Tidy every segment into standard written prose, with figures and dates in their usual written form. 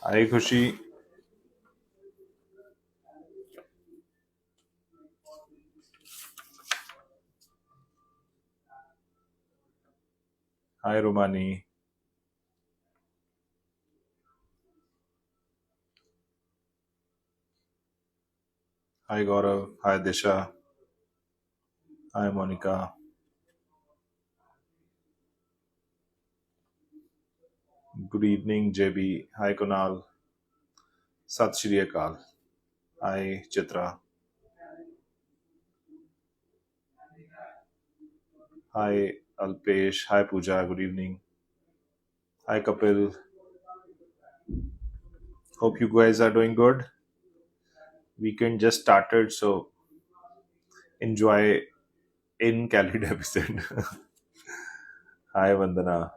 Hi Khushi. Hi Romani. Hi Gaurav. Hi Disha. Hi Monica. Good evening JB. Hi Kunal. Sat Shri Akal. Hi Chitra. Hi Alpesh. Hi Pooja. Good evening. Hi Kapil. Hope you guys are doing good. Weekend just started, so enjoy in Cali deficit. Hi Vandana.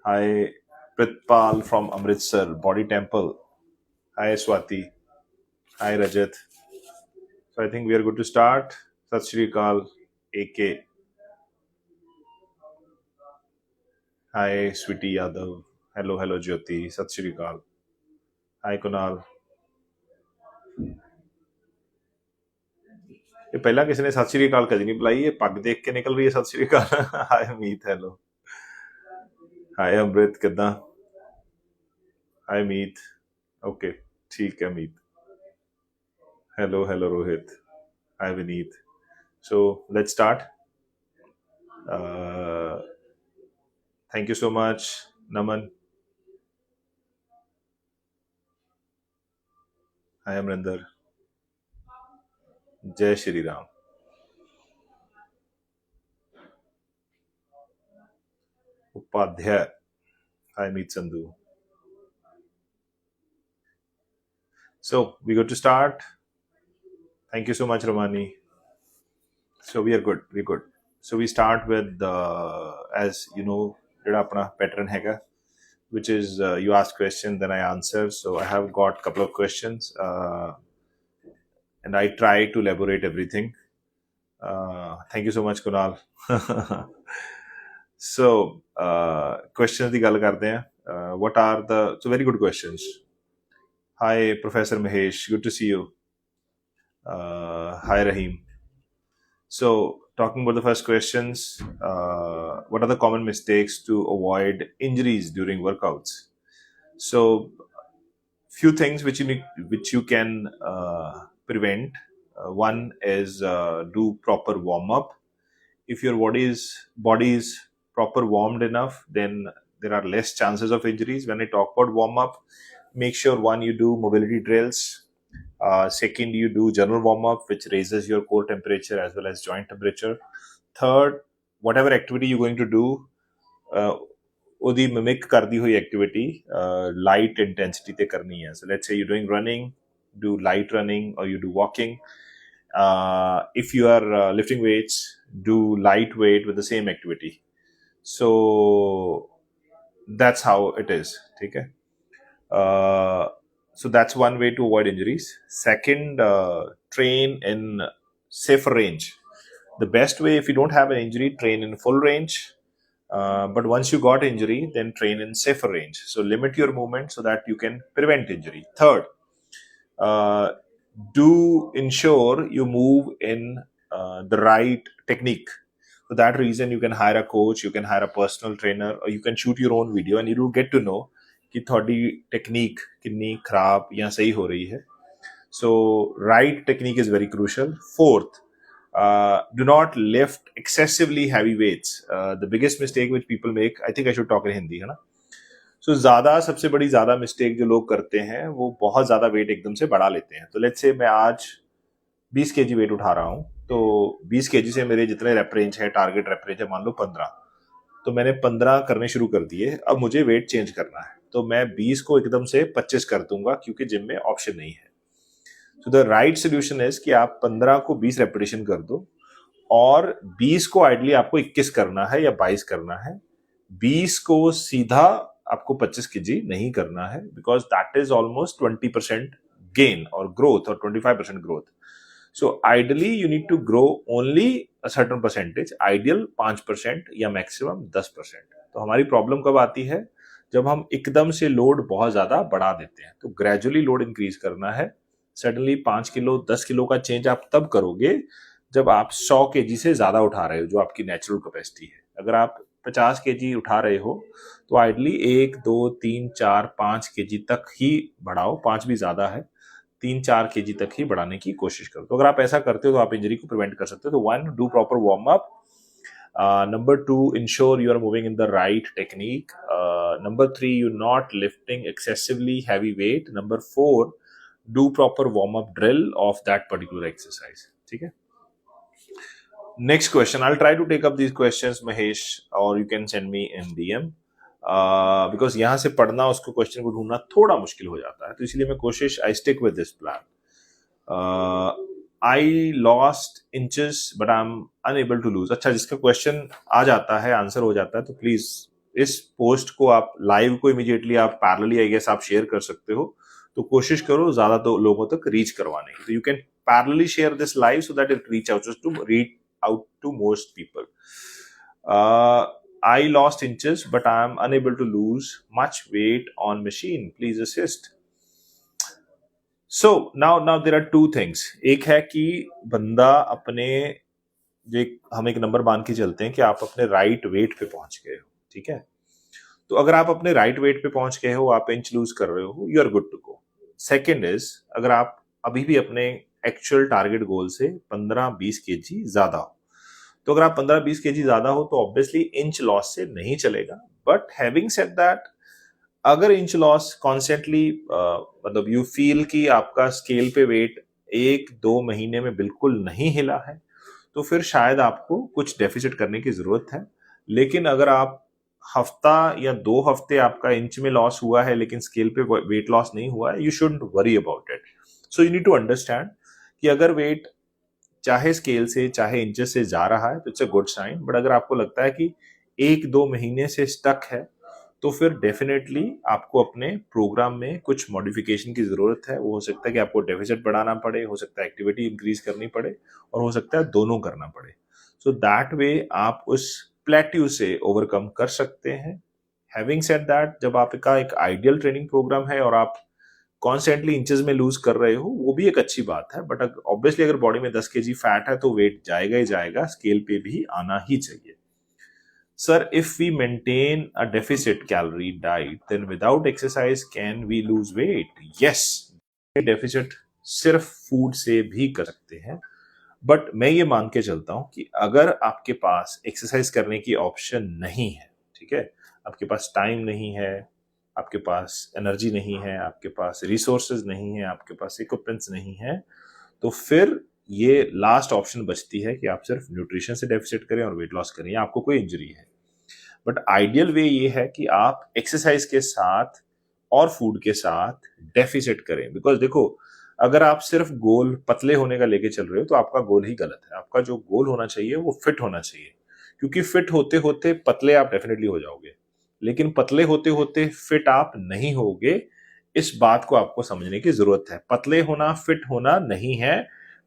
Hi Pritpal from Amritsar, Body Temple. Hi Swati. Hi Rajat. So I think we are good to start. Sat Shri Akal, AK. Hi Sweetie Yadav. Hello Jyoti. Sat Shri Akal. Hi Kunal. ये पहला किसी ने सत श्री अकाल कदी नहीं बुलाई, ये पग देख के निकल रही है सत श्री अकाल. हाय अमीत. हेलो. हाय अमृत. किदा. हाय अमीत. ओके. ठीक है Amit. Hello Rohit. Hi Vineet. So let's start. Thank you so much, Naman. Hi Amrinder. Jai Shri Ram. Upadhyay. Hi Meet Sandhu. So we got to start. Thank you so much, Romani. So we are good. We're good. So we start with as you know, ਜਿਹੜਾ ਆਪਣਾ pattern ਹੈਗਾ, which is you ask question, then I answer. So I have got couple of questions, and I try to elaborate everything. Thank you so much, Kunal. So questions ਦੀ ਗੱਲ ਕਰਦੇ ਹਾਂ. What are the so very good questions. Hi Professor Mahesh, good to see you. Hi Rahim. So talking about the first questions, what are the common mistakes to avoid injuries during workouts? So few things which you can prevent. One is do proper warm up. If your body is proper warmed enough, then there are less chances of injuries. When I talk about warm up, make sure one, you do mobility drills. Second, you do general warm up, which raises your core temperature as well as joint temperature. Third, whatever activity you're going to do, ਉਹਦੀ mimic ਕਰਦੀ ਹੋਈ activity light intensity ਤੇ ਕਰਨੀ ਹੈ. So let's say you're doing running, do light running, or you do walking. If you are lifting weights, do lightweight with the same activity. So that's how it is. Okay. So that's one way to avoid injuries. Second, train in safer range. The best way, if you don't have an injury, train in full range. But once you got injury, then train in safer range. So limit your movement so that you can prevent injury. Third, do ensure you move in the right technique. For that reason, you can hire a coach, you can hire a personal trainer, or you can shoot your own video, and you will get to know कि थोड़ी technique कितनी खराब या सही हो रही है. So right technique is very crucial. Fourth, do not lift excessively heavy weights. The biggest mistake which people make, I think I should talk in Hindi, है ना. So सबसे बड़ी मिस्टेक जो लोग करते हैं, वो बहुत ज़्यादा वेट एकदम से बढ़ा लेते हैं. तो लेट्स से मैं आज 20 kg वेट उठा रहा हूँ, तो 20 kg से मेरे जितने रेप रेंज है, टारगेट रेप रेंज है, मान लो 15, तो मैंने 15 करने शुरू कर दिए. अब मुझे वेट चेंज करना है, तो मैं 20 को एकदम से 25 कर दूंगा, क्योंकि जिम में ऑप्शन नहीं है. So the right solution is कि आप 15 को 20 रेपिटेशन कर दो, और 20 को आइडली आपको 21 करना है या 22 करना है। 20 को सीधा आपको 25 केजी नहीं करना है, because that is almost 20% gain और ग्रोथ और 25% growth. So ideally you need to grow only a certain percentage, ideal 5% या मैक्सिमम 10%। तो हमारी प्रॉब्लम कब आती है? जब हम एकदम से लोड बहुत ज्यादा बढ़ा देते हैं। तो ग्रेजुअली लोड इंक्रीज करना है। सडनली 5 किलो 10 किलो का चेंज आप तब करोगे जब आप 100 केजी से ज्यादा उठा रहे हो, जो आपकी नेचुरल कैपेसिटी है। अगर आप 50 केजी उठा रहे हो तो आइडली 1 2 3 4 5 केजी तक ही बढ़ाओ, 5 भी ज्यादा है, 3-4 केजी तक ही बढ़ाने की कोशिश करो। तो अगर आप ऐसा करते हो तो आप इंजरी को प्रिवेंट कर सकते हो। तो 1, do proper warm up. Number 2, ensure you are moving in the right technique. Number 3, you're not lifting excessively heavy weight. Number 4, do proper warm up drill of that particular exercise. ठीक है? Next question. I'll try to take up these questions, Mahesh, or you can send me in DM. Because यहाँ से पढ़ना, उसको question को ढूंढना थोड़ा मुश्किल हो जाता है, तो इसलिए मैं कोशिश I stick with this plan. I lost inches but I am unable to lose. अच्छा, जिसका क्वेश्चन आ जाता है, आंसर हो जाता है, तो प्लीज इस पोस्ट को आप लाइव को इमीडिएटली आप पैरेलली आई गेस आप शेयर कर सकते हो। तो कोशिश करो ज्यादा तो लोगों तक रीच करवाने की। तो you can parallelly share this live so that it reach out to most people. I lost inches but I am unable to lose much weight on machine. Please assist. So now there are two things. एक है कि बंदा अपने, जो हम एक number बांध के चलते हैं कि आप अपने राइट वेट पे पहुंच गए हो, ठीक है? तो अगर आप अपने राइट वेट पे पहुंच गए हो, आप इंच लूज कर रहे हो, you are good to go. Second is, अगर आप अभी भी अपने एक्चुअल टारगेट गोल से 15-20 केजी ज्यादा हो, तो अगर आप 15-20 केजी ज्यादा हो तो ऑब्वियसली इंच लॉस से नहीं चलेगा। बट हैविंग सेड दैट, अगर इंच लॉस कॉन्स्टेंटली, मतलब यू फील कि आपका स्केल पे वेट 1-2 महीने में बिल्कुल नहीं हिला है, तो फिर शायद आपको कुछ डेफिसिट करने की जरूरत है। लेकिन अगर आप हफ्ता या 2 हफ्ते आपका इंच में लॉस हुआ है लेकिन स्केल पे वेट लॉस नहीं हुआ है, you shouldn't worry about it. So you need to understand कि अगर वेट चाहे स्केल से चाहे इंचेस से जा रहा है तो it's a good sign. But अगर आपको लगता है कि 1-2 महीने से स्टक है, तो फिर डेफिनेटली आपको अपने प्रोग्राम में कुछ मॉडिफिकेशन की जरूरत है। वो हो सकता है कि आपको डेफिसिट बढ़ाना पड़े, हो सकता है एक्टिविटी इंक्रीज करनी पड़े, और हो सकता है दोनों करना पड़े। सो दैट वे आप उस प्लेट्यू से ओवरकम कर सकते हैं। हैविंग सेड दैट, जब आपका एक आइडियल ट्रेनिंग प्रोग्राम है और आप कॉन्स्टेंटली इंचेस में लूज कर रहे हो, वो भी एक अच्छी बात है। बट ऑब्वियसली अगर बॉडी में 10 केजी फैट है तो वेट जाएगा ही जाएगा, स्केल पे भी आना ही चाहिए। Sir, if we maintain a deficit calorie diet then without exercise can we lose weight? Yes, deficit सिर्फ फूड से भी कर सकते हैं। बट मैं ये मान के चलता हूं कि अगर आपके पास एक्सरसाइज करने की ऑप्शन नहीं है, ठीक है, आपके पास टाइम नहीं है, आपके पास एनर्जी नहीं है, आपके पास रिसोर्सेज नहीं है, आपके पास इक्विपमेंट्स नहीं है, तो फिर ये लास्ट ऑप्शन बचती है कि आप सिर्फ न्यूट्रिशन से डेफिसिट करें और वेट लॉस करें, या आपको कोई इंजरी है। बट आइडियल वे ये है कि आप एक्सरसाइज के साथ और फूड के साथ डेफिसिट करें। बिकॉज देखो, अगर आप सिर्फ गोल पतले होने का लेके चल रहे हो तो आपका गोल ही गलत है। आपका जो गोल होना चाहिए वो फिट होना चाहिए, क्योंकि फिट होते होते पतले आप डेफिनेटली हो जाओगे, लेकिन पतले होते होते फिट आप नहीं होगे। इस बात को आपको समझने की जरूरत है। पतले होना फिट होना नहीं है।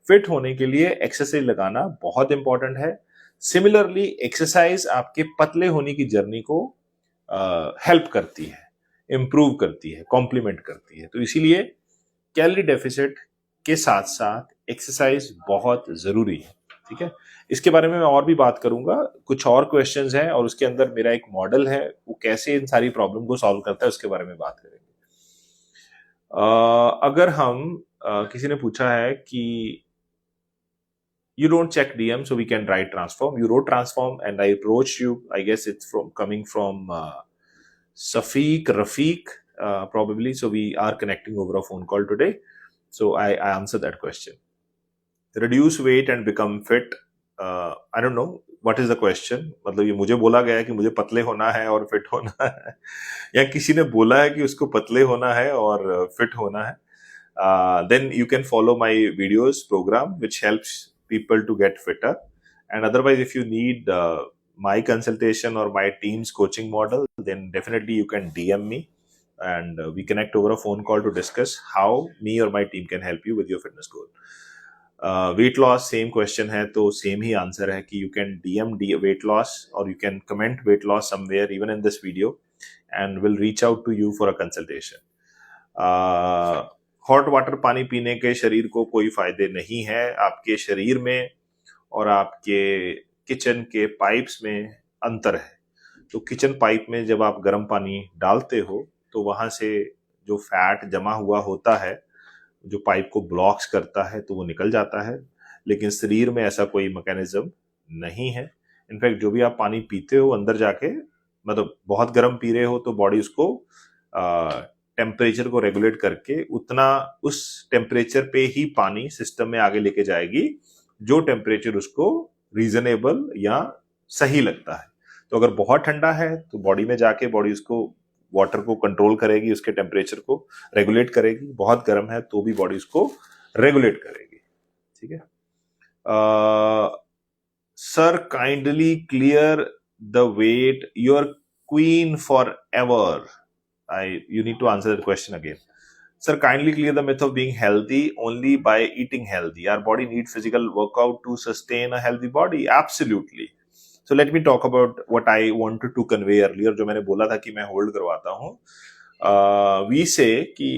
फिट होने के लिए एक्सरसाइज लगाना बहुत इंपॉर्टेंट है। सिमिलरली एक्सरसाइज आपके पतले होने की जर्नी को हेल्प करती है, इंप्रूव करती है, कॉम्प्लीमेंट करती है। तो इसीलिए कैलोरी डेफिसिट के साथ साथ एक्सरसाइज बहुत जरूरी है, ठीक है। इसके बारे में मैं और भी बात करूंगा। कुछ और क्वेश्चंस हैं और उसके अंदर मेरा एक मॉडल है, वो कैसे इन सारी प्रॉब्लम को सॉल्व करता है उसके बारे में बात करेंगे। अगर हम किसी ने पूछा है कि you don't check DM, so we can write transform. You wrote transform and I approached you. I guess it's coming from Safiq, Rafiq, probably. So we are connecting over a phone call today. So I answered that question. Reduce weight and become fit. I don't know what is the question. मतलब ये मुझे बोला गया है कि मुझे पतले होना है और फिट होना है, या किसी ने बोला है कि उसको पतले होना है और फिट होना है. Then you can follow my videos program which helps people to get fitter, And otherwise, if you need my consultation or my team's coaching model, then definitely you can DM me, and we connect over a phone call to discuss how me or my team can help you with your fitness goal. Weight loss same question है, तो same ही answer है कि you can DM weight loss और you can comment weight loss somewhere even in this video, and will reach out to you for a consultation. Hot water पानी पीने के शरीर को कोई फायदे नहीं है. आपके शरीर में और आपके किचन के पाइप्स में अंतर है. तो किचन पाइप में जब आप गर्म पानी डालते हो तो वहां से जो फैट जमा हुआ होता है, जो पाइप को ब्लॉक्स करता है, तो वो निकल जाता है. लेकिन शरीर में ऐसा कोई मैकेनिज्म नहीं है. इनफैक्ट जो भी आप पानी पीते हो अंदर जाके, मतलब बहुत गर्म पी रहे हो तो बॉडी उसको टेम्परेचर को रेगुलेट करके उतना उस टेम्परेचर पे ही पानी सिस्टम में आगे लेके जाएगी जो टेम्परेचर उसको रीजनेबल या सही लगता है. तो अगर बहुत ठंडा है तो बॉडी में जाके बॉडी उसको वाटर को कंट्रोल करेगी, उसके टेम्परेचर को रेगुलेट करेगी. बहुत गर्म है तो भी बॉडी उसको रेगुलेट करेगी. ठीक है. Sir kindly clear the weight your queen for ever. You need to answer that question again. Sir, kindly clear the myth of being healthy only by eating healthy. Our body needs physical workout to sustain a healthy body. Absolutely. So let me talk about what I wanted to convey earlier, जो मैंने बोला था कि मैं hold करवाता हूँ. We say कि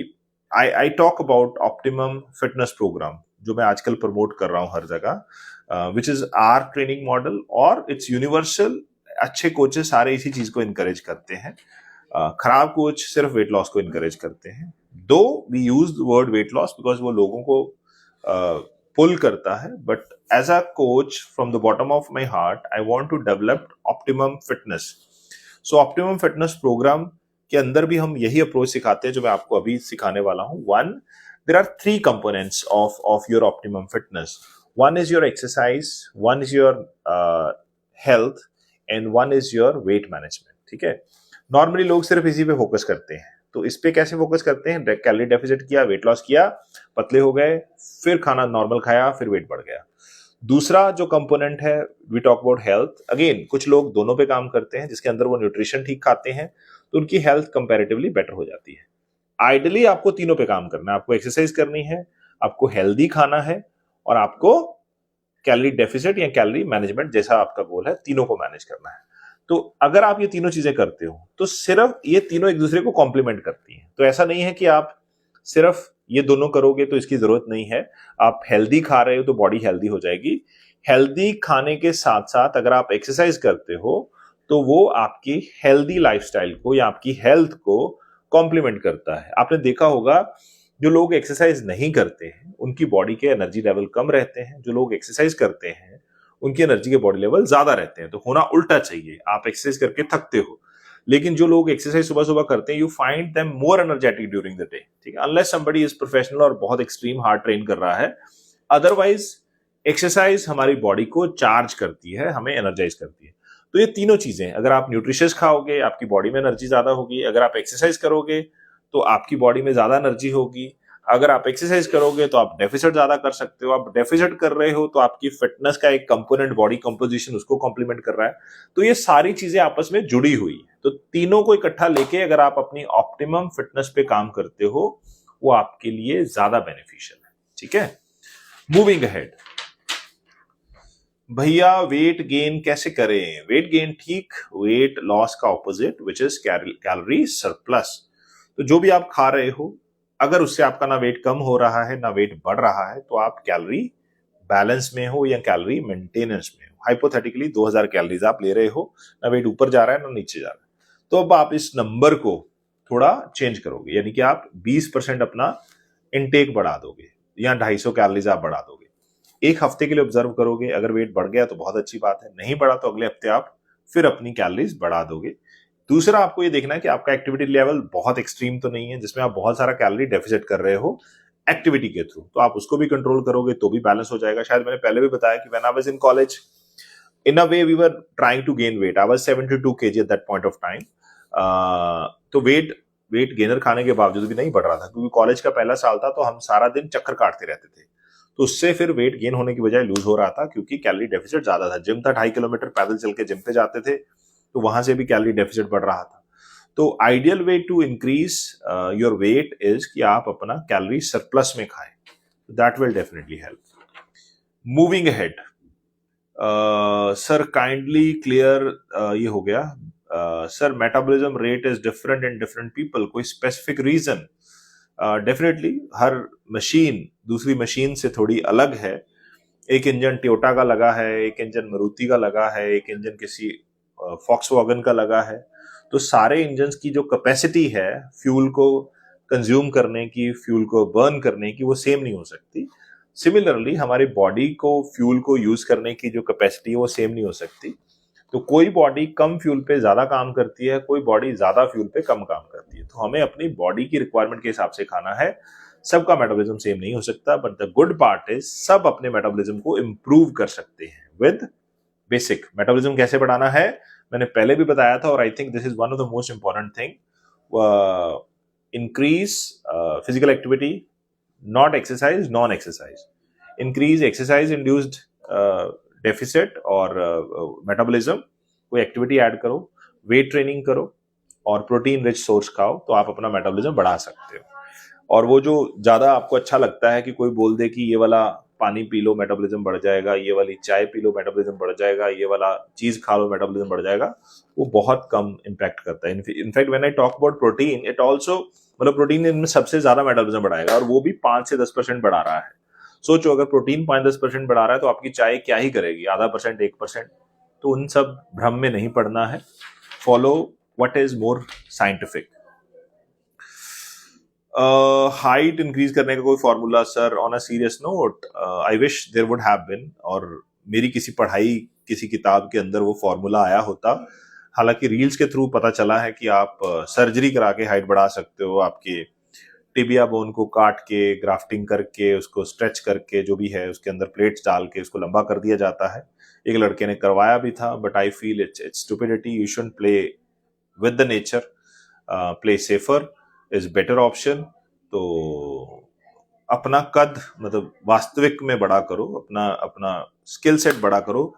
I talk about optimum fitness program, जो मैं आजकल प्रमोट कर रहा हूँ हर जगह, which is our training model, और it's universal. अच्छे कोचेस सारे इसी चीज को इनकरेज करते हैं. खराब कोच सिर्फ वेट लॉस को इनकरेज करते हैं. Though we use the word weight loss because वो लोगों को पुल करता है, but as a coach from the bottom of my heart I want to develop optimum fitness. So optimum fitness program के अंदर भी हम यही अप्रोच सिखाते हैं जो मैं आपको अभी सिखाने वाला हूं. One, there are 3 components of your optimum fitness. One is your exercise, one is your health, and one is your weight management. ठीक है. नॉर्मली लोग सिर्फ इसी पे फोकस करते हैं. तो इस पे कैसे फोकस करते हैं? कैलोरी डेफिसिट किया, वेट लॉस किया, पतले हो गए, फिर खाना नॉर्मल खाया, फिर वेट बढ़ गया. दूसरा जो कंपोनेंट है, we talk about health. Again कुछ लोग दोनों पे काम करते हैं, जिसके अंदर वो न्यूट्रिशन ठीक खाते हैं तो उनकी हेल्थ कंपैरेटिवली बेटर हो जाती है. आइडियली आपको तीनों पे काम करना है. आपको एक्सरसाइज करनी है, आपको हेल्दी खाना है, और आपको कैलोरी डेफिसिट या कैलोरी मैनेजमेंट जैसा आपका गोल है, तीनों को मैनेज करना है. तो अगर आप ये तीनों चीजें करते हो तो सिर्फ ये तीनों एक दूसरे को कॉम्प्लीमेंट करती हैं. तो ऐसा नहीं है कि आप सिर्फ ये दोनों करोगे तो इसकी जरूरत नहीं है. आप हेल्दी खा रहे हो तो बॉडी हेल्दी हो जाएगी. हेल्दी खाने के साथ साथ अगर आप एक्सरसाइज करते हो तो वो आपकी हेल्दी लाइफस्टाइल को या आपकी हेल्थ को कॉम्प्लीमेंट करता है. आपने देखा होगा जो लोग एक्सरसाइज नहीं करते हैं उनकी बॉडी के एनर्जी लेवल कम रहते हैं. जो लोग एक्सरसाइज करते हैं उनकी एनर्जी के बॉडी लेवल ज्यादा रहते हैं. तो होना उल्टा चाहिए. आप एक्सरसाइज करके थकते हो, लेकिन जो लोग एक्सरसाइज सुबह सुबह करते हैं, you find them more energetic during the day. ठीक है. अनलेस समबडी इज प्रोफेशनल और बहुत एक्सट्रीम हार्ड ट्रेन कर रहा है. अदरवाइज एक्सरसाइज हमारी बॉडी को चार्ज करती है, हमें एनर्जाइज करती है. तो ये तीनों चीजें, अगर आप न्यूट्रिशियस खाओगे आपकी बॉडी में एनर्जी ज्यादा होगी. अगर आप एक्सरसाइज करोगे तो आपकी बॉडी में ज्यादा एनर्जी होगी. अगर आप एक्सरसाइज करोगे तो आप डेफिसिट ज्यादा कर सकते हो. आप डेफिसिट कर रहे हो तो आपकी फिटनेस का एक कंपोनेंट बॉडी कंपोजिशन उसको कॉम्प्लीमेंट कर रहा है. तो ये सारी चीजें आपस में जुड़ी हुई है. तो तीनों को इकट्ठा लेके अगर आप अपनी ऑप्टिमम फिटनेस पे काम करते हो, वो आपके लिए ज्यादा बेनिफिशियल है. ठीक है. मूविंग अहेड, भैया वेट गेन कैसे करें? वेट गेन ठीक वेट लॉस का opposite, which is calorie surplus. तो जो भी आप खा रहे हो, अगर उससे आपका ना वेट कम हो रहा है ना वेट बढ़ रहा है, तो आप कैलोरी बैलेंस में हो या कैलोरी मेंटेनेंस में हो. हाइपोथेटिकली 2000 कैलोरीज आप ले रहे हो, ना वेट ऊपर जा रहा है ना नीचे जा रहा है. तो अब आप इस नंबर को थोड़ा चेंज करोगे, यानी कि आप 20% अपना इनटेक बढ़ा दोगे या 250 कैलोरीज आप बढ़ा दोगे. एक हफ्ते के लिए ऑब्जर्व करोगे. अगर वेट बढ़ गया तो बहुत अच्छी बात है, नहीं बढ़ा तो अगले हफ्ते आप फिर अपनी कैलोरीज बढ़ा दोगे. दूसरा, आपको ये देखना है कि आपका एक्टिविटी लेवल बहुत एक्सट्रीम तो नहीं है जिसमें आप बहुत सारा कैलोरी डेफिसिट कर रहे हो एक्टिविटी के थ्रू. तो आप उसको भी कंट्रोल करोगे तो भी बैलेंस हो जाएगा. शायद मैंने पहले भी बताया कि when I was in college, in a way we were trying to gain weight. I was 72 kg at that point of time. तो वेट गेनर खाने के बावजूद भी नहीं बढ़ रहा था, क्योंकि कॉलेज का पहला साल था तो हम सारा दिन चक्कर काटते रहते थे. तो उससे फिर वेट गेन होने की बजाय लूज हो रहा था, क्योंकि कैलोरी डेफिसिट ज्यादा था। जिम था 2.5 किलोमीटर, पैदल चल के जिम पे जाते थे, तो वहां से भी कैलोरी डेफिसिट बढ़ रहा था। तो ideal way to increase your weight is कि आप अपना कैलोरी सरप्लस में खाएं, that will definitely help. Moving ahead, sir kindly clear, ये हो गया। Sir metabolism rate is different in different people, कोई स्पेसिफिक रीजन? डेफिनेटली हर मशीन दूसरी मशीन से थोड़ी अलग है। एक इंजन टोयोटा का लगा है, एक इंजन मारुति का लगा है, एक इंजन किसी फॉक्सवैगन का लगा है। तो सारे इंजन की जो कैपेसिटी है फ्यूल को कंज्यूम करने की, फ्यूल को बर्न करने की, वो सेम नहीं हो सकती। सिमिलरली हमारी बॉडी को फ्यूल को यूज करने की जो कैपेसिटी है वो सेम नहीं हो सकती। तो कोई बॉडी कम फ्यूल पे ज्यादा काम करती है, कोई बॉडी ज्यादा फ्यूल पे कम काम करती है। तो हमें अपनी बॉडी की रिक्वायरमेंट के हिसाब से खाना है। सबका मेटाबॉलिज्म सेम नहीं हो सकता, but the good part is सब अपने मेटाबॉलिज्म को इंप्रूव कर सकते हैं विद बेसिक। मेटाबॉलिज्म कैसे बढ़ाना है मैंने पहले भी बताया था, और I think this is one of the most important thing. Increase physical activity, not exercise, non exercise. Increase exercise induced deficit और मेटाबॉलिज्म, कोई एक्टिविटी ऐड करो, वेट ट्रेनिंग करो और प्रोटीन रिच सोर्स खाओ, तो आप अपना मेटाबॉलिज्म बढ़ा सकते हो। और वो जो ज्यादा आपको अच्छा लगता है कि कोई बोल दे कि ये वाला पानी पी लो मेटाबॉलिज्म बढ़ जाएगा, ये वाली चाय पी लो मेटाबॉलिज्म बढ़ जाएगा, ये वाला चीज खा लो मेटाबॉलिज्म बढ़ जाएगा, वो बहुत कम इम्पैक्ट करता है। In fact when I talk about protein, it also, मतलब प्रोटीन इनमें सबसे ज्यादा मेटाबॉलिज्म बढ़ाएगा, और वो भी 5 से 10% बढ़ा रहा है। सोचो अगर प्रोटीन 5-10% बढ़ा रहा है तो आपकी चाय क्या ही करेगी, आधा परसेंट, 1%। तो उन सब भ्रम में नहीं पड़ना है, follow what is more scientific. Height increase करने का कोई formula? Sir on a serious note, I wish there would have been, और मेरी किसी पढ़ाई किसी किताब के अंदर वो फॉर्मूला आया होता। हालांकि रील्स के थ्रू पता चला है कि आप सर्जरी करा के हाइट बढ़ा सकते हो, आपके टिबिया बोन को काट के, ग्राफ्टिंग करके, उसको स्ट्रेच करके, जो भी है उसके अंदर प्लेट्स डाल के उसको लंबा कर दिया जाता है। एक लड़के ने करवाया भी था, but I feel it's stupidity. You shouldn't play with the nature, play safer is better option. तो अपना कद मतलब वास्तविक में बड़ा करो, अपना अपना स्किल सेट बड़ा करो।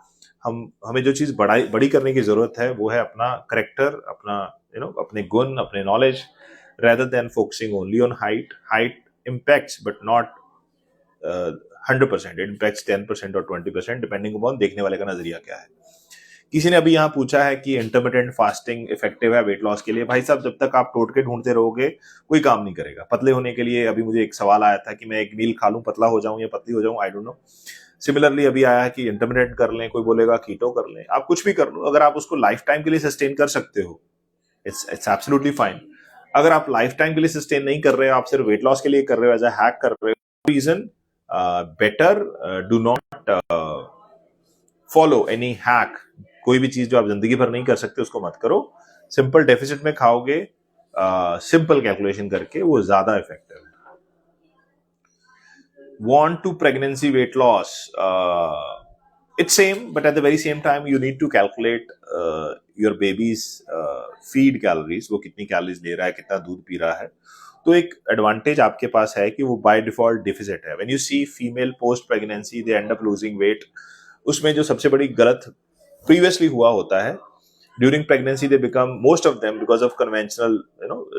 हमें जो चीज बड़ी करने की जरूरत है वो है अपना करेक्टर, अपना अपने गुण, अपने knowledge, rather than focusing only on height. Height impacts, but not 100%. It impacts 10% और 20%, depending upon देखने वाले का नजरिया क्या है। किसी ने अभी यहाँ पूछा है कि इंटरमिटेंट फास्टिंग इफेक्टिव है वेट लॉस के लिए? भाई साहब, जब तक आप टोटके ढूंढते रहोगे कोई काम नहीं करेगा। पतले होने के लिए अभी मुझे एक सवाल आया था कि मैं एक मील खा लूं पतला हो जाऊं या पतली हो जाऊं, आई डोंट नो। सिमिलरली अभी आया है कि इंटरमिटेंट कर लें, कोई बोलेगा कीटो कर लें, आप कुछ भी कर लो, अगर आप उसको लाइफ टाइम के लिए सस्टेन कर सकते हो, इट्स एब्सोल्युटली फाइन। अगर आप लाइफ टाइम के लिए सस्टेन नहीं कर रहे हो, आप सिर्फ वेट लॉस के लिए कर रहे हो, एज अ हैक कर रहे हो, reason better do not follow any hack. कोई भी चीज जो आप जिंदगी भर नहीं कर सकते उसको मत करो। सिंपल डेफिसिट में खाओगे, सिंपल कैलकुलेशन करके, वो ज्यादा इफेक्टिव है। Want to pregnancy weight loss, it's same, but at the very same time you need to calculate your baby's feed calories, वो कितनी कैलोरीज ले रहा है, कितना दूध पी रहा है। तो एक एडवांटेज आपके पास है कि वो बाय डिफॉल्ट डिफिसिट है। When you see female post pregnancy they end up losing weight, उसमें जो सबसे बड़ी गलत प्रीवियसली हुआ होता है, during pregnancy they become most of them because of conventional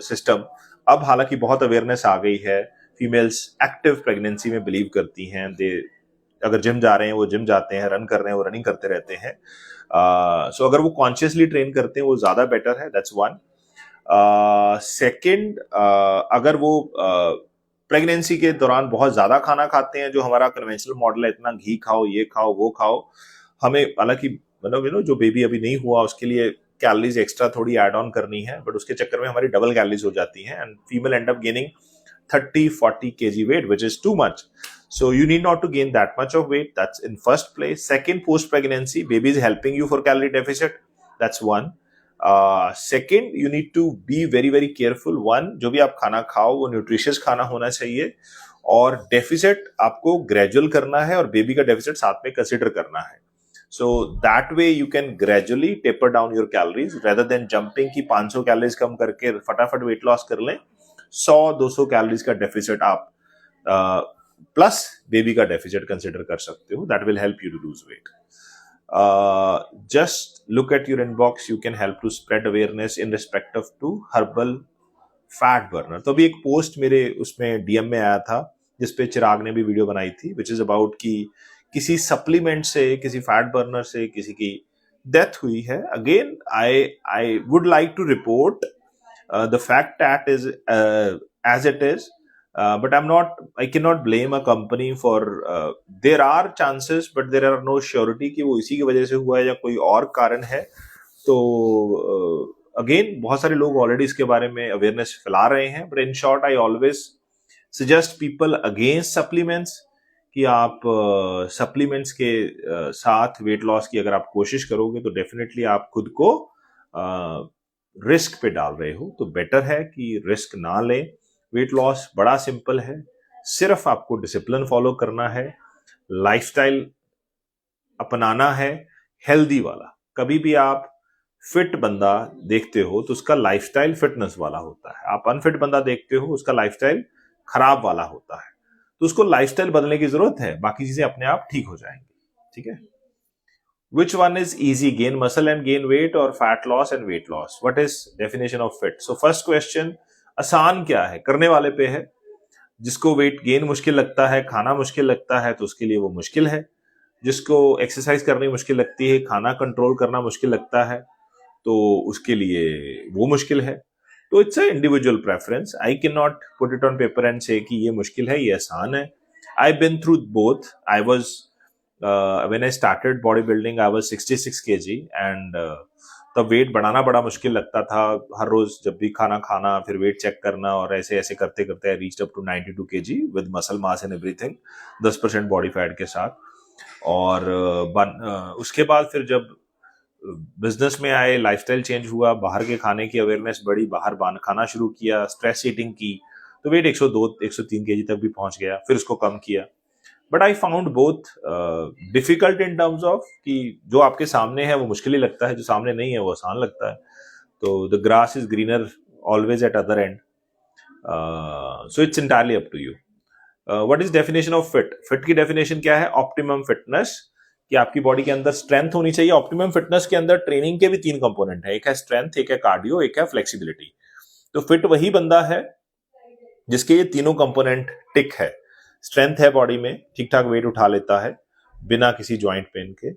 system. अब हालांकि बहुत अवेयरनेस आ गई है, फीमेल्स एक्टिव प्रेगनेंसी में बिलीव करती हैं, दे अगर जिम जा रहे हैं वो जिम जाते हैं, रन कर रहे हैं वो रनिंग करते रहते हैं। सो अगर वो कॉन्शियसली ट्रेन करते हैं वो ज्यादा बेटर है, दैट्स वन। सेकंड, अगर वो प्रेगनेंसी के दौरान बहुत ज्यादा खाना खाते हैं, जो हमारा कन्वेंशनल मॉडल है, इतना घी खाओ, ये खाओ, वो खाओ, हमें हालांकि मतलब जो बेबी अभी नहीं हुआ उसके लिए कैलोरीज एक्स्ट्रा थोड़ी ऐड ऑन करनी है, बट उसके चक्कर में हमारी डबल कैलोरीज हो जाती हैं, and female and up gaining 30-40 kg weight, which is too much. So you need not to gain that much of weight. That's in first place. Second, post pregnancy, baby is helping you for calorie deficit. That's one. Second, you need to be very very careful. One, जो भी आप खाना खाओ वो nutritious खाना होना चाहिए, और डेफिसिट आपको ग्रेजुअल करना है, और बेबी का डेफिसिट साथ में कंसिडर करना है। So that way you can gradually taper down your calories rather than jumping कि 500 कैलोरीज कम करके फटाफट वेट लॉस कर लें। 100-200 कैलोरीज का डेफिसिट आप प्लस बेबी का डेफिसिट कंसिडर कर सकते हो, that will help you to lose weight. Just look at your inbox, you can help to spread awareness in respect of to herbal fat burner. तो अभी एक post मेरे उसमें डीएम में आया था जिसपे चिराग ने भी वीडियो बनाई थी, विच इज अबाउट कि किसी सप्लीमेंट से, किसी फैट बर्नर से किसी की डेथ हुई है. Again I would like to report the fact that is as it is, but I cannot blame a company for there are chances but there are no surety कि वो इसी की वजह से हुआ है या कोई और कारण है. तो अगेन बहुत सारे लोग ऑलरेडी इसके बारे में अवेयरनेस फैला रहे हैं, but in short I always suggest people against supplements कि आप सप्लीमेंट्स के साथ वेट लॉस की अगर आप कोशिश करोगे तो डेफिनेटली आप खुद को रिस्क पे डाल रहे हो. तो बेटर है कि रिस्क ना लें. वेट लॉस बड़ा सिंपल है, सिर्फ आपको डिसिप्लिन फॉलो करना है, लाइफस्टाइल अपनाना है हेल्दी वाला. कभी भी आप फिट बंदा देखते हो तो उसका लाइफस्टाइल फिटनेस वाला होता है. आप अनफिट बंदा देखते हो उसका लाइफस्टाइल खराब वाला होता है. तो उसको लाइफस्टाइल बदलने की जरूरत है, बाकी चीजें अपने आप ठीक हो जाएंगी. ठीक है. Which one is easy, gain muscle and gain weight or fat loss and weight loss? What is definition of fit? So first question, आसान क्या है, करने वाले पे है. जिसको वेट गेन मुश्किल लगता है, खाना मुश्किल लगता है, तो उसके लिए वो मुश्किल है. जिसको एक्सरसाइज करनी मुश्किल लगती है, खाना कंट्रोल करना मुश्किल लगता है, तो उसके लिए वो मुश्किल है. तो it's a individual preference. I can not put it on paper and say कि ये मुश्किल है, ये आसान है. I been through both. I was when I started bodybuilding, I was 66 kg and तब वेट बढ़ाना बड़ा मुश्किल लगता था. हर रोज जब भी खाना फिर वेट चेक करना और ऐसे ऐसे करते करते I reached up to 92 kg with muscle mass and everything, 10% body fat के साथ. और उसके बाद फिर जब बिजनेस में आए, लाइफस्टाइल चेंज हुआ, बाहर के खाने की अवेयरनेस बढ़ी, बाहर खाना शुरू किया, स्ट्रेस ईटिंग की, तो वेट 102 103 kg तक भी पहुंच गया. फिर उसको कम किया. But I found both difficult in terms of कि जो आपके सामने है वो मुश्किल ही लगता है, जो सामने नहीं है वो आसान लगता है. तो the grass is greener always at other end. So it's entirely up to you. What is definition of fit? Fit की डेफिनेशन क्या है? ऑप्टिमम फिटनेस, कि आपकी बॉडी के अंदर स्ट्रेंथ होनी चाहिए. ऑप्टिमम फिटनेस के अंदर ट्रेनिंग के भी 3 कंपोनेंट है, एक है स्ट्रेंथ, एक है कार्डियो, एक है फ्लेक्सिबिलिटी. तो फिट वही बंदा है जिसके ये तीनों कंपोनेंट टिक है. स्ट्रेंथ है बॉडी में, ठीक ठाक वेट उठा लेता है बिना किसी जॉइंट पेन के.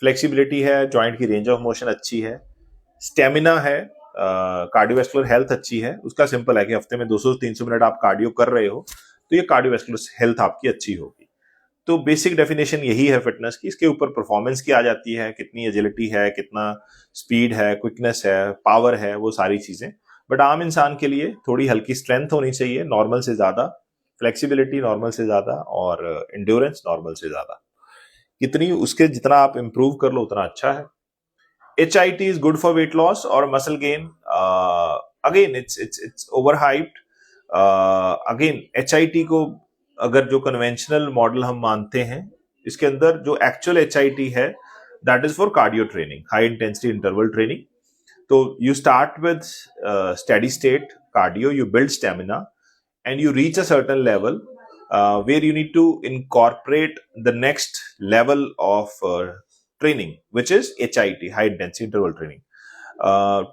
फ्लेक्सिबिलिटी है, जॉइंट की रेंज ऑफ मोशन अच्छी है. स्टेमिना है, कार्डियोवैस्कुलर हेल्थ अच्छी है. उसका सिंपल है कि हफ्ते में 200-300 मिनट आप कार्डियो कर रहे हो तो ये कार्डियोवैस्कुलर हेल्थ आपकी अच्छी होगी. तो बेसिक डेफिनेशन यही है फिटनेस की. इसके ऊपर परफॉर्मेंस की आ जाती है, कितनी एजिलिटी है, कितना स्पीड है, क्विकनेस है, पावर है, वो सारी चीजें. बट आम इंसान के लिए थोड़ी हल्की स्ट्रेंथ होनी चाहिए, नॉर्मल से ज्यादा, फ्लेक्सिबिलिटी नॉर्मल से ज्यादा, और एंड्योरेंस नॉर्मल से ज्यादा. कितनी उसके जितना आप इंप्रूव कर लो उतना अच्छा है. HIIT is good for weight loss और muscle gain. Again it's over hyped. Again HIIT को अगर जो कन्वेंशनल मॉडल हम मानते हैं, इसके अंदर जो एक्चुअल HIIT है that is for cardio training, high intensity interval training. तो you start with steady state cardio, you build stamina and you reach a certain level where you need to incorporate the next level of training, which is HIIT, high intensity interval training.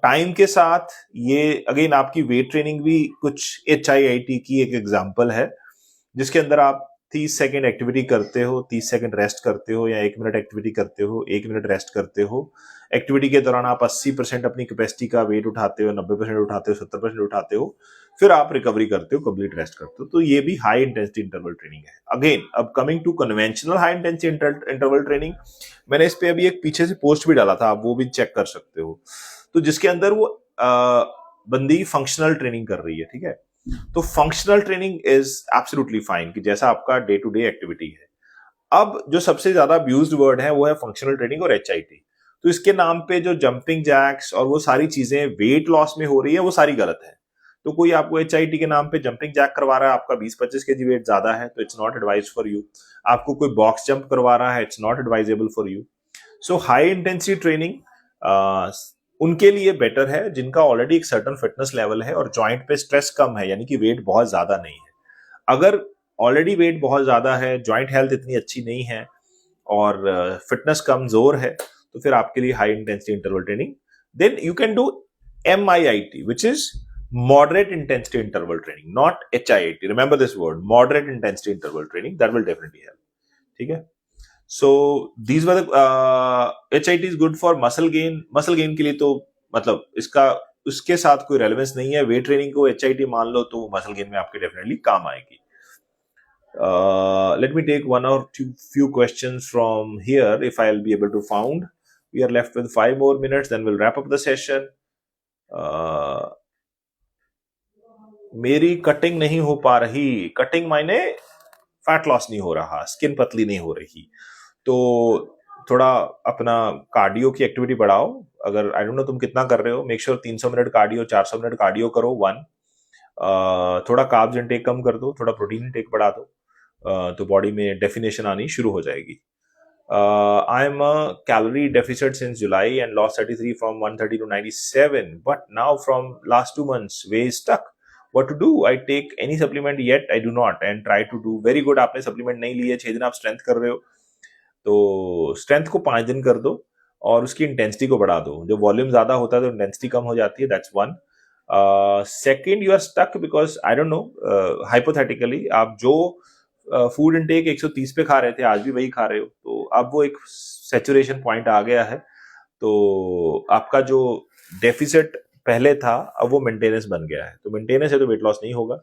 Time के साथ ये again आपकी weight training भी कुछ HIIT की एक example है, जिसके अंदर आप 30 सेकेंड एक्टिविटी करते हो, 30 सेकेंड रेस्ट करते हो, या 1 मिनट एक्टिविटी करते हो, 1 मिनट रेस्ट करते हो. एक्टिविटी के दौरान आप 80% अपनी कैपेसिटी का वेट उठाते हो, 90% उठाते हो, 70% उठाते हो, फिर आप रिकवरी करते हो, कंप्लीट रेस्ट करते हो. तो ये भी हाई इंटेंसिटी इंटरवल ट्रेनिंग है. अगेन अब coming to conventional high intensity interval training, मैंने इस पे अभी एक पीछे से पोस्ट भी डाला था, आप वो भी चेक कर सकते हो. तो जिसके अंदर वो बंदी फंक्शनल ट्रेनिंग कर रही है. ठीक है. तो functional training is absolutely fine, कि जैसा आपका डे टू डे एक्टिविटी है. अब जो सबसे ज्यादा अब्यूज्ड वर्ड है वो है फंक्शनल ट्रेनिंग और HIIT. तो इसके नाम पे जो जंपिंग जैक्स और वो सारी चीजें वेट लॉस में हो रही है वो सारी गलत है. तो कोई आपको HIIT के नाम पे जंपिंग जैक करवा रहा है, आपका 20-25 kg वेट ज्यादा है, तो it's not advise for you. आपको कोई बॉक्स जंप करवा रहा है, it's not advisable for you. So high intensity training उनके लिए बेटर है जिनका ऑलरेडी एक सर्टेन फिटनेस लेवल है और जॉइंट पे स्ट्रेस कम है, यानी कि वेट बहुत ज्यादा नहीं है. अगर ऑलरेडी वेट बहुत ज्यादा है, जॉइंट हेल्थ इतनी अच्छी नहीं है और फिटनेस कमजोर है, तो फिर आपके लिए high intensity interval training, then you can do MIIT, which is moderate intensity interval training, not HIIT. Remember this word, moderate intensity interval training. That will definitely help. ठीक है. So these were the HIIT is good for muscle gain. Muscle gain के लिए तो मतलब इसका उसके साथ कोई रेलेवेंस नहीं है. वेट ट्रेनिंग को HIIT मान लो तो मसल गेन में आपके डेफिनेटली काम आएगी. Let me take one or few questions from here if I'll be able to found. We are left with 5 more minutes, then we'll wrap up the session. मेरी cutting नहीं हो पा रही. Cutting मायने फैट लॉस नहीं हो रहा, skin पतली नहीं हो रही. तो थोड़ा अपना कार्डियो की एक्टिविटी बढ़ाओ. अगर आई डोंट नो तुम कितना कर रहे हो, make sure 300 minute cardio, 400 minute cardio करो. वन, थोड़ा कार्ब्स इंटेक कम कर दो, थोड़ा प्रोटीन इंटेक बढ़ा दो, तो बॉडी में डेफिनेशन आनी शुरू हो जाएगी. I am a calorie deficit since July and lost 33 from 130 to 97. But now from last 2 months, weight is stuck. What to do? I take any supplement yet? I do not and try to do very good. आपने supplement नहीं लिए, 6 दिन आप strength कर रहे हो, तो strength को 5 दिन कर दो और उसकी intensity को बढ़ा दो. जब volume ज़्यादा होता है तो intensity कम हो जाती है. That's one. Second, you are stuck because I don't know. Hypothetically, आप जो फूड इनटेक 130 पे खा रहे थे, आज भी वही खा रहे हो, तो अब वो एक सैचुरेशन पॉइंट आ गया है. तो आपका जो डेफिसिट पहले था अब वो मेंटेनेंस बन गया है. तो मेंटेनेंस है तो वेट लॉस नहीं होगा.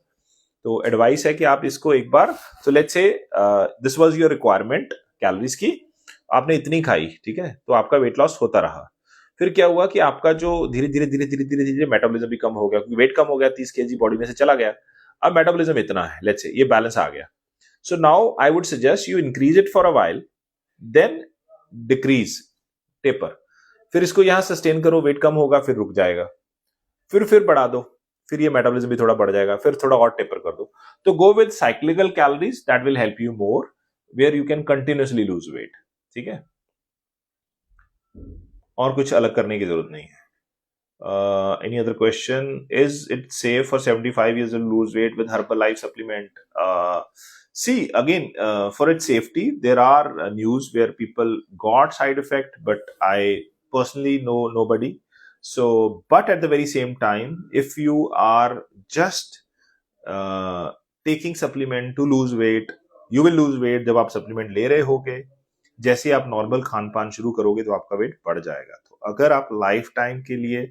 तो एडवाइस है कि आप इसको एक बार, तो let's say this was your requirement calories की, आपने इतनी खाई, ठीक है, तो आपका वेट लॉस होता रहा. फिर क्या हुआ कि आपका जो धीरे धीरे धीरे धीरे धीरे धीरे मेटाबॉलिज्म भी कम हो गया, क्योंकि वेट कम हो गया, 30 kg बॉडी में से चला गया. अब मेटाबॉलिज्म इतना है, लेट्स से ये बैलेंस आ गया. So now I would suggest you increase it for a while, then decrease, taper. फिर इसको यहां सस्टेन करो, वेट कम होगा, फिर रुक जाएगा, फिर बढ़ा दो, फिर ये मेटाबॉलिज्म भी थोड़ा बढ़ जाएगा, फिर थोड़ा और टेपर कर दो. तो go with cyclical calories, that will help you more, where you can continuously lose weight. ठीक है, और कुछ अलग करने की जरूरत नहीं है. Any other question? Is it safe for 75 years to lose weight with Herbalife supplement? See, again, for its safety, there are news where people got side effect, but I personally know nobody. So, but at the very same time, if you are just taking supplement to lose weight, you will lose weight. जब आप supplement ले रहे होगे, जैसे आप normal Khan पान शुरू करोगे तो आपका वेट बढ़ जाएगा. तो अगर आप लाइफ टाइम के लिए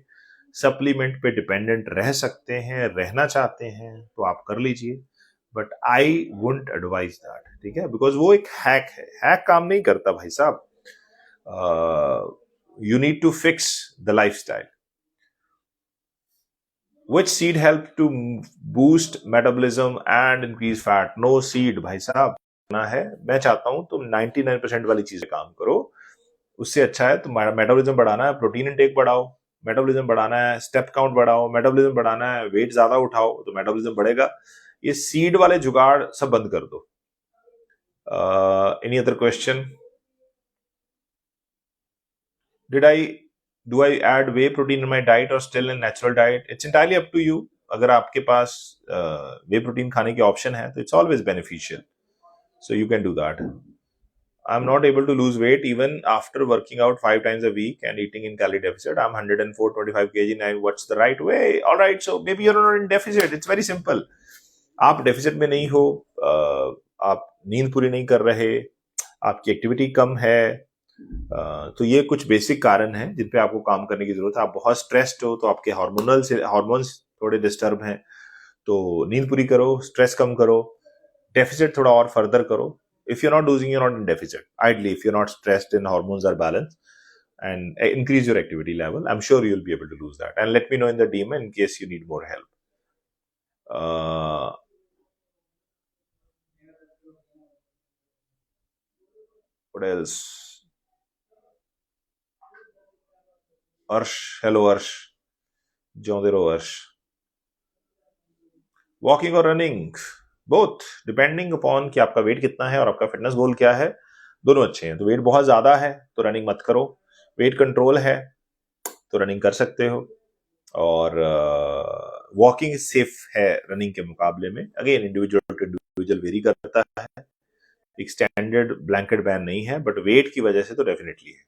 सप्लीमेंट पे डिपेंडेंट रह सकते हैं, रहना चाहते हैं, तो आप कर लीजिए, but I wouldn't advise that. ठीक है, बिकॉज वो एक हैक है. हैक काम नहीं करता भाई साहब. You need to fix the lifestyle. Which seed help to boost metabolism and increase fat? No seed भाई साहब ना है. मैं चाहता हूं तुम 99% वाली चीजें काम करो. उससे अच्छा है तुम्हारा मेटाबॉलिज्म बढ़ाना है, प्रोटीन इंटेक बढ़ाओ. मेटाबॉलिज्म बढ़ाना है, स्टेप काउंट बढ़ाओ. मेटाबॉलिज्म बढ़ाना है, वेट ज्यादा उठाओ, तो मेटाबॉलिज्म बढ़ेगा. ये सीड वाले जुगाड़ सब बंद कर दो. Any other question? Do I add whey protein in my diet or still in natural diet? It's entirely up to you. अगर आपके पास whey protein खाने की ऑप्शन है तो it's always beneficial. So you can do that. I'm not able to lose weight even after working out 5 times a week and eating in calorie deficit. I'm 104.25 kg now. What's the right way? All right, so maybe you're not in deficit. It's very simple. आप deficit में नहीं हो, आप नींद पूरी नहीं कर रहे, आपकी एक्टिविटी कम है, तो ये कुछ बेसिक कारण हैं जिन पे आपको काम करने की जरूरत है. आप बहुत स्ट्रेस्ड हो तो आपके हार्मोन्स थोड़े डिस्टर्ब हैं, तो नींद पूरी करो, स्ट्रेस कम करो, डेफिसिट थोड़ा और फर्दर करो. If you're not losing, you're not in deficit. Ideally, if you're not stressed and hormones are balanced, and increase your activity level, I'm sure you'll be able to lose that. And let me know in the DM in case you need more help. What else? Arsh, hello Arsh. जिਉਂਦੇ ਰਹੋ Arsh. Walking or running, both depending upon कि आपका wait कितना है और आपका fitness goal क्या है, दोनों अच्छे हैं. तो वेट बहुत ज्यादा है तो रनिंग मत करो. वेट कंट्रोल है तो रनिंग कर सकते हो. और वॉकिंग सेफ है रनिंग के मुकाबले में. Again individual to individual vary करता है, एक स्टैंडर्ड ब्लैंकेट बैन नहीं है, बट वेट की वजह से तो डेफिनेटली है।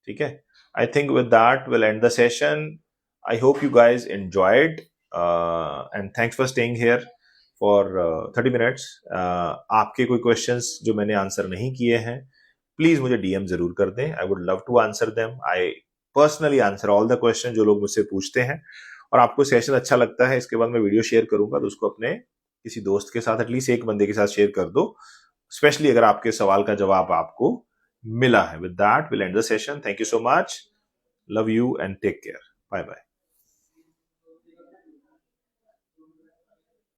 ठीक है, I think with that will end the session. I hope you guys enjoyed and thanks for staying here for 30 minutes. आपके कोई क्वेश्चंस जो मैंने आंसर नहीं किए हैं, प्लीज मुझे डीएम जरूर कर दें। I would love to answer them. I personally answer all the question जो लोग मुझसे पूछते हैं। और आपको सेशन अच्छा लगता है, इसके बाद मैं वीडियो शेयर करूंगा, तो उसको अपने किसी दोस्त के साथ, एटलीस्ट एक बंदे के साथ शेयर कर दो, स्पेशली अगर आपके सवाल का जवाब आपको मिला है। With that will end the session. Thank you so much, love you and take care, bye bye.